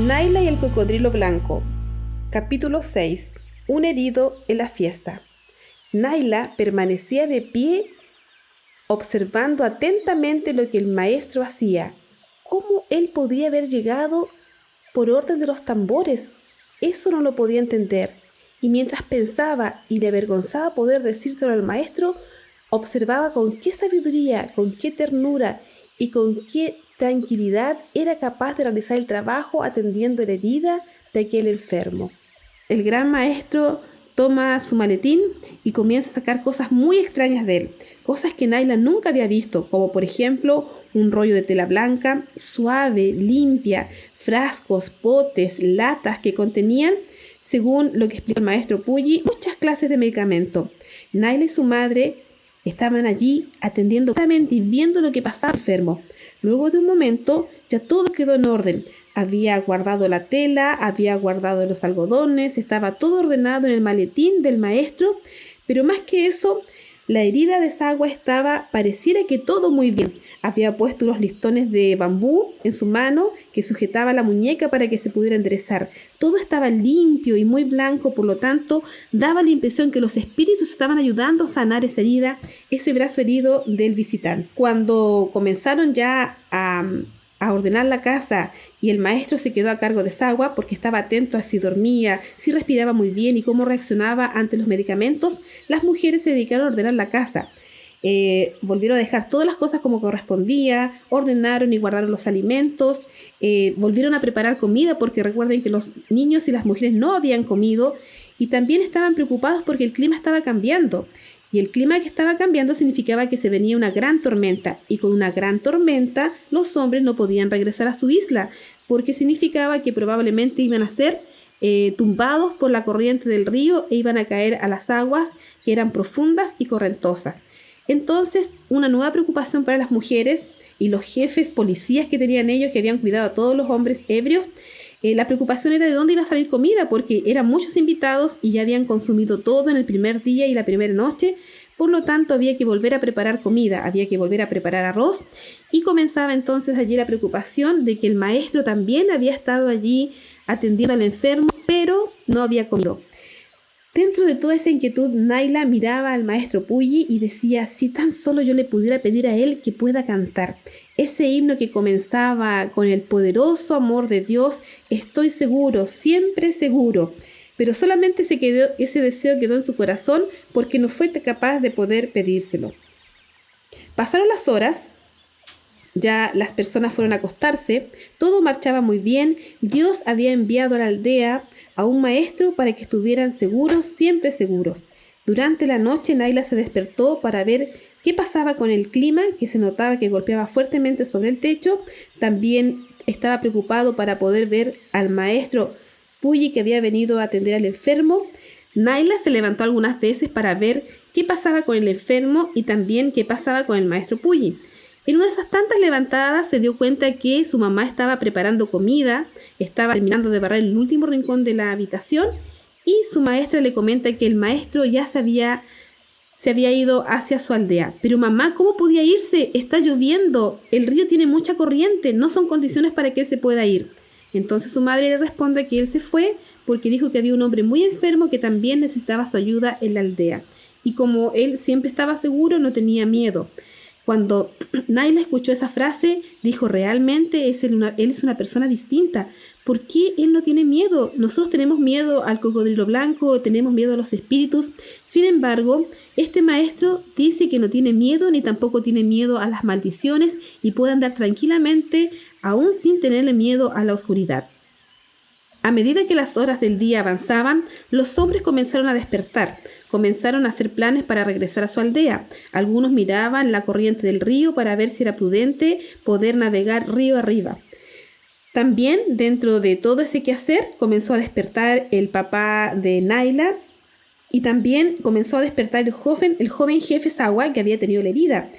Naila y el cocodrilo blanco. Capítulo 6. Un herido en la fiesta. Naila permanecía de pie observando atentamente lo que el maestro hacía. ¿Cómo él podía haber llegado por orden de los tambores? Eso no lo podía entender. Y mientras pensaba y le avergonzaba poder decírselo al maestro, observaba con qué sabiduría, con qué ternura y con qué tranquilidad era capaz de realizar el trabajo atendiendo la herida de aquel enfermo. El gran maestro toma su maletín y comienza a sacar cosas muy extrañas de él, cosas que Naila nunca había visto, como por ejemplo un rollo de tela blanca, suave, limpia, frascos, potes, latas que contenían, según lo que explica el maestro Puyi, muchas clases de medicamento. Naila y su madre estaban allí atendiendo claramente y viendo lo que pasaba enfermo. Luego de un momento ya todo quedó en orden. Había guardado la tela, había guardado los algodones, estaba todo ordenado en el maletín del maestro, pero más que eso, la herida de Sagua pareciera que todo muy bien. Había puesto unos listones de bambú en su mano que sujetaba la muñeca para que se pudiera enderezar. Todo estaba limpio y muy blanco, por lo tanto, daba la impresión que los espíritus estaban ayudando a sanar esa herida, ese brazo herido del visitante. Cuando comenzaron ya a ordenar la casa y el maestro se quedó a cargo de Sagua porque estaba atento a si dormía, si respiraba muy bien y cómo reaccionaba ante los medicamentos, las mujeres se dedicaron a ordenar la casa. Volvieron a dejar todas las cosas como correspondía, ordenaron y guardaron los alimentos, volvieron a preparar comida porque recuerden que los niños y las mujeres no habían comido y también estaban preocupados porque el clima estaba cambiando. Y el clima que estaba cambiando significaba que se venía una gran tormenta, y con una gran tormenta los hombres no podían regresar a su isla, porque significaba que probablemente iban a ser tumbados por la corriente del río e iban a caer a las aguas que eran profundas y correntosas. Entonces, una nueva preocupación para las mujeres y los jefes policías que tenían ellos, que habían cuidado a todos los hombres ebrios. La preocupación era de dónde iba a salir comida, porque eran muchos invitados y ya habían consumido todo en el primer día y la primera noche. Por lo tanto, había que volver a preparar comida, había que volver a preparar arroz. Y comenzaba entonces allí la preocupación de que el maestro también había estado allí atendiendo al enfermo, pero no había comido. Dentro de toda esa inquietud, Naila miraba al maestro Puyi y decía, si tan solo yo le pudiera pedir a él que pueda cantar ese himno que comenzaba con el poderoso amor de Dios, estoy seguro, siempre seguro. Pero solamente ese deseo quedó en su corazón porque no fue capaz de poder pedírselo. Pasaron las horas, ya las personas fueron a acostarse, todo marchaba muy bien, Dios había enviado a la aldea a un maestro para que estuvieran seguros, siempre seguros. Durante la noche Naila se despertó para ver qué pasaba con el clima, que se notaba que golpeaba fuertemente sobre el techo. También estaba preocupado para poder ver al maestro Puyi que había venido a atender al enfermo. Naila se levantó algunas veces para ver qué pasaba con el enfermo y también qué pasaba con el maestro Puyi. En una de esas tantas levantadas se dio cuenta que su mamá estaba preparando comida, estaba terminando de barrer el último rincón de la habitación y su maestra le comenta que el maestro ya se había ido hacia su aldea. Pero mamá, ¿cómo podía irse? Está lloviendo, el río tiene mucha corriente, no son condiciones para que él se pueda ir. Entonces su madre le responde que él se fue porque dijo que había un hombre muy enfermo que también necesitaba su ayuda en la aldea. Y como él siempre estaba seguro, no tenía miedo. Cuando Naila escuchó esa frase, dijo, realmente él es una persona distinta. ¿Por qué él no tiene miedo? Nosotros tenemos miedo al cocodrilo blanco, tenemos miedo a los espíritus. Sin embargo, este maestro dice que no tiene miedo ni tampoco tiene miedo a las maldiciones y puede andar tranquilamente aún sin tenerle miedo a la oscuridad. A medida que las horas del día avanzaban, los hombres comenzaron a despertar. Comenzaron a hacer planes para regresar a su aldea. Algunos miraban la corriente del río para ver si era prudente poder navegar río arriba. También, dentro de todo ese quehacer, comenzó a despertar el papá de Naila y también comenzó a despertar el joven jefe Sagua que había tenido la herida.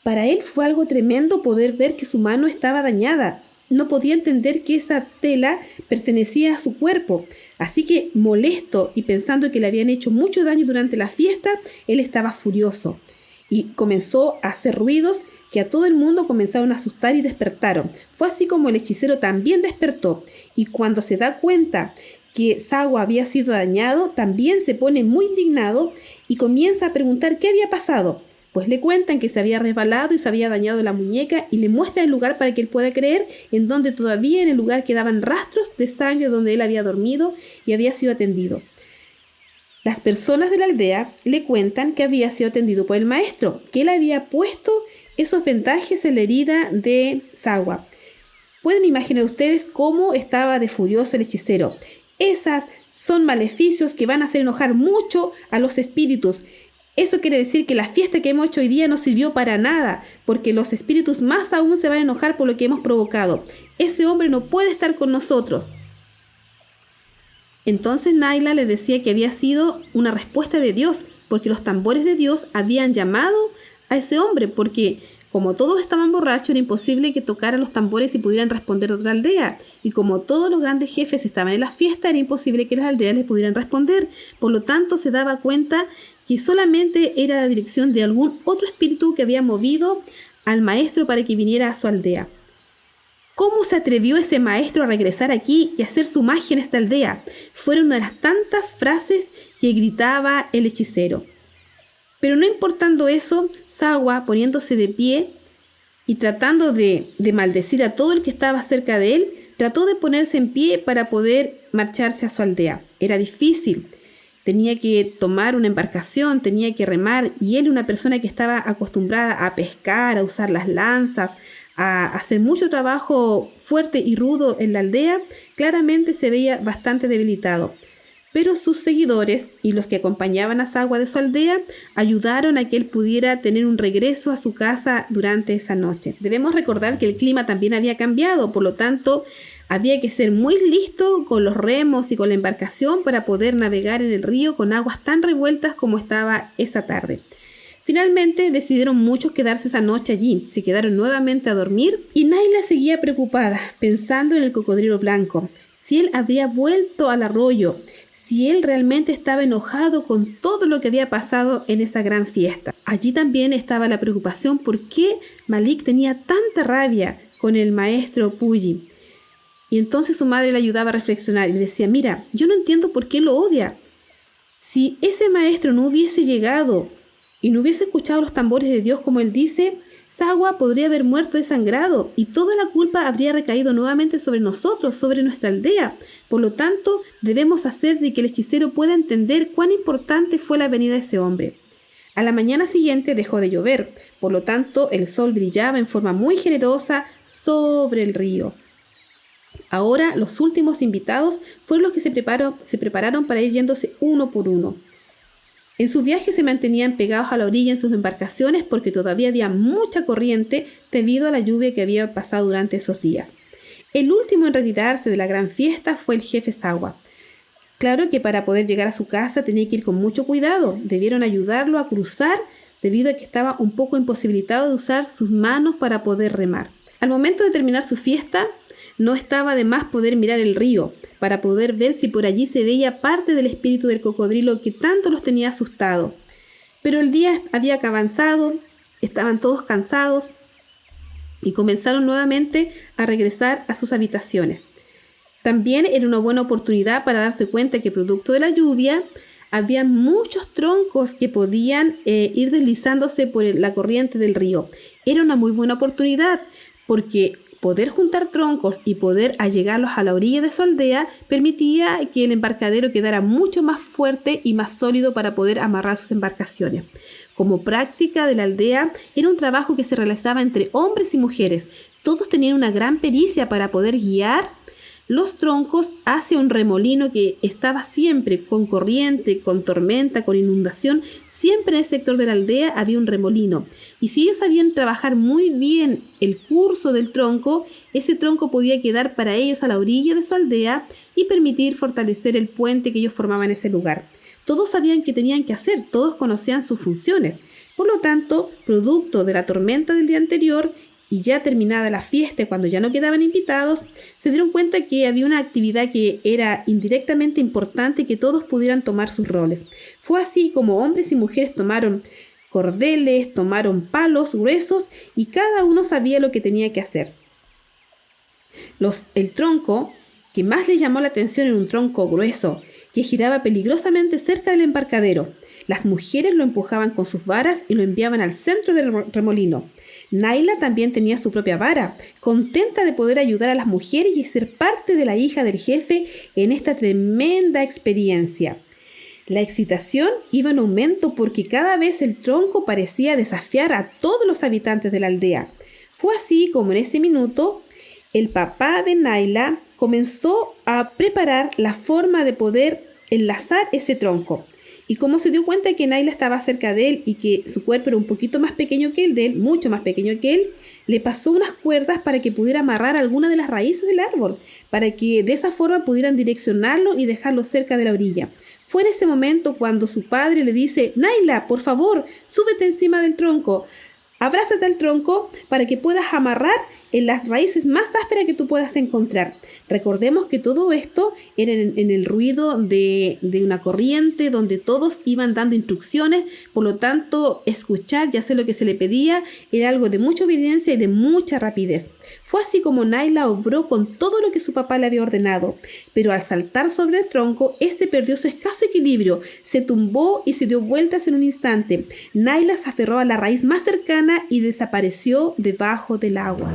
Para él fue algo tremendo poder ver que su mano estaba dañada. No podía entender que esa tela pertenecía a su cuerpo. Así que, molesto y pensando que le habían hecho mucho daño durante la fiesta, él estaba furioso y comenzó a hacer ruidos que a todo el mundo comenzaron a asustar y despertaron. Fue así como el hechicero también despertó, y cuando se da cuenta que Sawa había sido dañado, también se pone muy indignado y comienza a preguntar qué había pasado. Pues le cuentan que se había resbalado y se había dañado la muñeca y le muestran el lugar para que él pueda creer, en donde todavía en el lugar quedaban rastros de sangre donde él había dormido y había sido atendido. Las personas de la aldea le cuentan que había sido atendido por el maestro, que él había puesto esos vendajes en la herida de Sawa. Pueden imaginar ustedes cómo estaba de furioso el hechicero. Esas son maleficios que van a hacer enojar mucho a los espíritus. Eso quiere decir que la fiesta que hemos hecho hoy día no sirvió para nada, porque los espíritus más aún se van a enojar por lo que hemos provocado. Ese hombre no puede estar con nosotros. Entonces Naila le decía que había sido una respuesta de Dios, porque los tambores de Dios habían llamado a ese hombre, porque como todos estaban borrachos, era imposible que tocaran los tambores y pudieran responder a otra aldea. Y como todos los grandes jefes estaban en la fiesta, era imposible que las aldeas les pudieran responder. Por lo tanto, se daba cuenta que solamente era la dirección de algún otro espíritu que había movido al maestro para que viniera a su aldea. ¿Cómo se atrevió ese maestro a regresar aquí y hacer su magia en esta aldea? Fueron una de las tantas frases que gritaba el hechicero. Pero no importando eso, Sawa, poniéndose de pie y tratando de maldecir a todo el que estaba cerca de él, trató de ponerse en pie para poder marcharse a su aldea. Era difícil. Tenía que tomar una embarcación, tenía que remar, y él, una persona que estaba acostumbrada a pescar, a usar las lanzas, a hacer mucho trabajo fuerte y rudo en la aldea, claramente se veía bastante debilitado. Pero sus seguidores y los que acompañaban a Sawa de su aldea ayudaron a que él pudiera tener un regreso a su casa durante esa noche. Debemos recordar que el clima también había cambiado, por lo tanto había que ser muy listo con los remos y con la embarcación para poder navegar en el río con aguas tan revueltas como estaba esa tarde. Finalmente decidieron muchos quedarse esa noche allí, se quedaron nuevamente a dormir y Naila seguía preocupada, pensando en el cocodrilo blanco, si él había vuelto al arroyo, si él realmente estaba enojado con todo lo que había pasado en esa gran fiesta. Allí también estaba la preocupación por qué Malik tenía tanta rabia con el maestro Puyi. Y entonces su madre le ayudaba a reflexionar y le decía, mira, yo no entiendo por qué lo odia. Si ese maestro no hubiese llegado y no hubiese escuchado los tambores de Dios como él dice, Sawa podría haber muerto desangrado y toda la culpa habría recaído nuevamente sobre nosotros, sobre nuestra aldea. Por lo tanto, debemos hacer de que el hechicero pueda entender cuán importante fue la venida de ese hombre. A la mañana siguiente dejó de llover, por lo tanto el sol brillaba en forma muy generosa sobre el río. Ahora los últimos invitados fueron los que se prepararon para ir yéndose uno por uno. En sus viajes se mantenían pegados a la orilla en sus embarcaciones porque todavía había mucha corriente debido a la lluvia que había pasado durante esos días. El último en retirarse de la gran fiesta fue el jefe Sawa. Claro que para poder llegar a su casa tenía que ir con mucho cuidado. Debieron ayudarlo a cruzar debido a que estaba un poco imposibilitado de usar sus manos para poder remar. Al momento de terminar su fiesta, no estaba de más poder mirar el río para poder ver si por allí se veía parte del espíritu del cocodrilo que tanto los tenía asustados. Pero el día había avanzado, estaban todos cansados y comenzaron nuevamente a regresar a sus habitaciones. También era una buena oportunidad para darse cuenta que producto de la lluvia había muchos troncos que podían ir deslizándose por la corriente del río. Era una muy buena oportunidad porque poder juntar troncos y poder allegarlos a la orilla de su aldea permitía que el embarcadero quedara mucho más fuerte y más sólido para poder amarrar sus embarcaciones. Como práctica de la aldea, era un trabajo que se realizaba entre hombres y mujeres. Todos tenían una gran pericia para poder guiar los troncos hacia un remolino que estaba siempre con corriente, con tormenta, con inundación. Siempre en el sector de la aldea había un remolino. Y si ellos sabían trabajar muy bien el curso del tronco, ese tronco podía quedar para ellos a la orilla de su aldea y permitir fortalecer el puente que ellos formaban en ese lugar. Todos sabían qué tenían que hacer, todos conocían sus funciones. Por lo tanto, producto de la tormenta del día anterior, y ya terminada la fiesta, cuando ya no quedaban invitados, se dieron cuenta que había una actividad que era indirectamente importante y que todos pudieran tomar sus roles. Fue así como hombres y mujeres tomaron cordeles, tomaron palos gruesos y cada uno sabía lo que tenía que hacer. El tronco que más les llamó la atención era un tronco grueso que giraba peligrosamente cerca del embarcadero. Las mujeres lo empujaban con sus varas y lo enviaban al centro del remolino. Naila también tenía su propia vara, contenta de poder ayudar a las mujeres y ser parte de la hija del jefe en esta tremenda experiencia. La excitación iba en aumento porque cada vez el tronco parecía desafiar a todos los habitantes de la aldea. Fue así como en ese minuto el papá de Naila comenzó a preparar la forma de poder enlazar ese tronco. Y como se dio cuenta que Naila estaba cerca de él y que su cuerpo era un poquito más pequeño que el de él, mucho más pequeño que él, le pasó unas cuerdas para que pudiera amarrar alguna de las raíces del árbol, para que de esa forma pudieran direccionarlo y dejarlo cerca de la orilla. Fue en ese momento cuando su padre le dice: Naila, por favor, súbete encima del tronco, abrázate al tronco para que puedas amarrar en las raíces más ásperas que tú puedas encontrar. Recordemos que todo esto era en el ruido de una corriente donde todos iban dando instrucciones, por lo tanto escuchar, ya sé lo que se le pedía, era algo de mucha obediencia y de mucha rapidez. Fue así como Naila obró con todo lo que su papá le había ordenado, pero al saltar sobre el tronco, este perdió su escaso equilibrio, se tumbó y se dio vueltas en un instante. Naila se aferró a la raíz más cercana y desapareció debajo del agua.